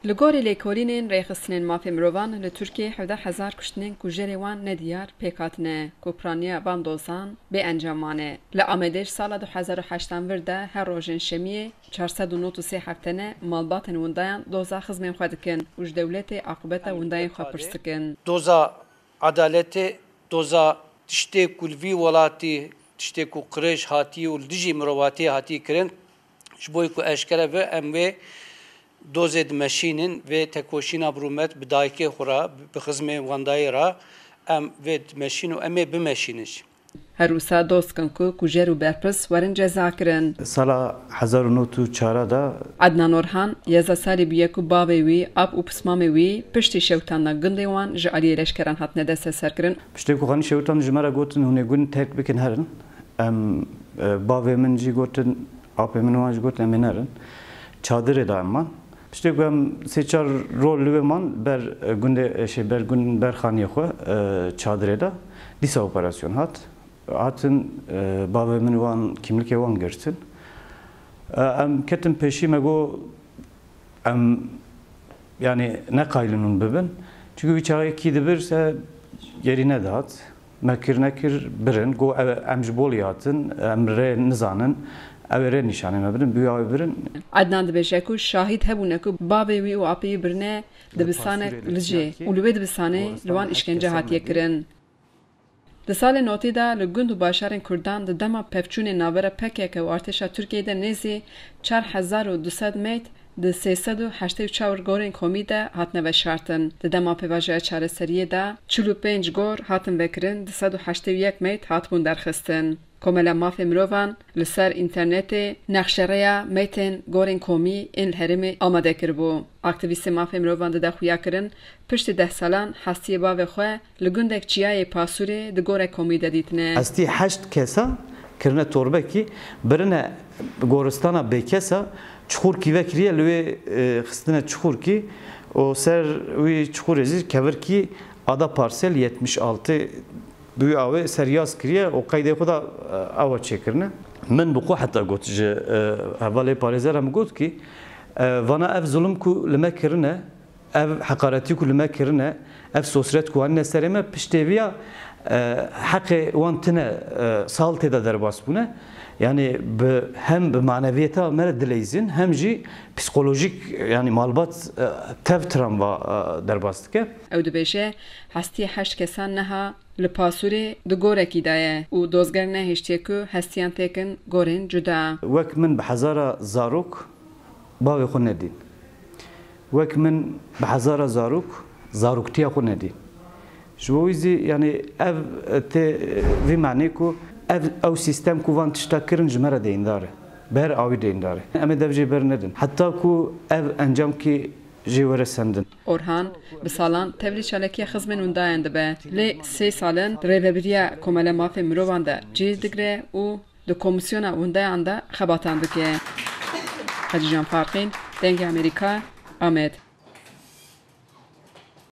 لگوری لیکولینین ریخستنین مافی مروان لترکیه 17,000 کشتنین کجری وان ندیار پیکاتنه کوپرانیا باندوزان به انجامانه. لآمدش سال 2008 ورده هر روزن شمیه 493 هفتنه مالباتن وندایان دوزا خزمین خودکن وج دولت عاقبت وندایان خو پرستکن. دوزا عدالت دوزا تشتی کلوی ولاتی تشتی کو قرش هاتی و دیجی مرواتی هاتی کرن شبوی کو اشکره و اموی دوزد ماشینن و تکوشینا برومت بدایکه خورا بخزم واندای را ام و ماشین و امی بماشینش. هر روزا دوست کن کو کجر و برپرس ورن جزا کرن. سال 1904 دا عدنان اورهان یزا سالی بیاکو باوی آب و پسماوی پشتی شوتان گندیوان جعلی لشکران هات ندست سر کرن. پشتی کو خانی شوتان جمره گوتن هونه گون ترک بکن هرن. باوی من جی گوتن آب من وانج گوتن منرن. چادر دائمان. پشتی گویم سه چهار رول لومان بر گنده بر گند برخانی خو چادر دا دیسا اپراسیون هات. هاتن باوی من وان kimlik وان گرتن. ام کتم پیشی مگو ام yani ne kaylının bibin. Çünkü uçağı ki de birse yerine dağıt. Mekir nekir birin. Go emjbol yatın. Emre nizanın. Evre nişanı mebrin. Büyüğü birin. Adnan dibêje şahit hebûne ku bavê wî û apê birine dibistanek lijê û li wê dibistanê li wan işkence hatiye kirin. Di salê notî da li gund û başarên Kurdan di dema pevçûnê navbera PKK û artêşa Tirkiyeyê de nêzî 4200 meyt di 384 gorên komî de hatine veşartin. Di dema pêvajoya çareseriyê de 45 gor hatin vekirin, 281 meyt hatibûn derxistin. Komela mafê mirovan li ser internetê nexşereya meytên gorên komî ên li herêmê amade kiribû. Aktivîstê mafê mirovan dide xuya kirin piştî 10 salan hestiyê bavê xwe li gundek Çiyayê Pasurê di gorek komî de dîtine. Hestî 8 kesa kirine torbekî birine goristana bêkesa çuxurkî vekiriye li wê xistine çuxurkî o ser wî çuxurê zî kevirkî ada parsel 76 büyü avı seryaz kiriye o kaydı xuda ava çekirne. Min bu hatta got ji havale parizer hem got ki vana ev zulüm ku lime kirine ev hakareti ku lime kirine ev sosret ku anne sereme pişteviya hakkı vantine salte da derbas bune. Yani hem maneviyata mere dileyzin hem ji psikolojik yani malbat tevtram va derbastike. Ew dibêje hestiye 8 kesan neha li Pasurê di gorekî daye û dozger nehêştiye ku hestiyan têkin gorên cuda. Wek min bi hezara zarok bavê xwe nedîn. Wek min bi hezara zarok zaroktiya xwe nedîn. Ji bo wî zî yani ev tê vî manê ku ev sistem ku van tişta kirin ji me re deyndar e. Ber awî deyndar e. Em ê dev jê bernedin. Heta ku ev encam kî jê were sendin. Orhan bi salan tevlî çalakiya xizmên hundayan dibe. Lê 3 salin rêveberiya komela mafê mirovan de cêr digire û di komisyona hundayan de xebatan dike. Hacı Can Farqîn, Dengê Amerîka, Amed.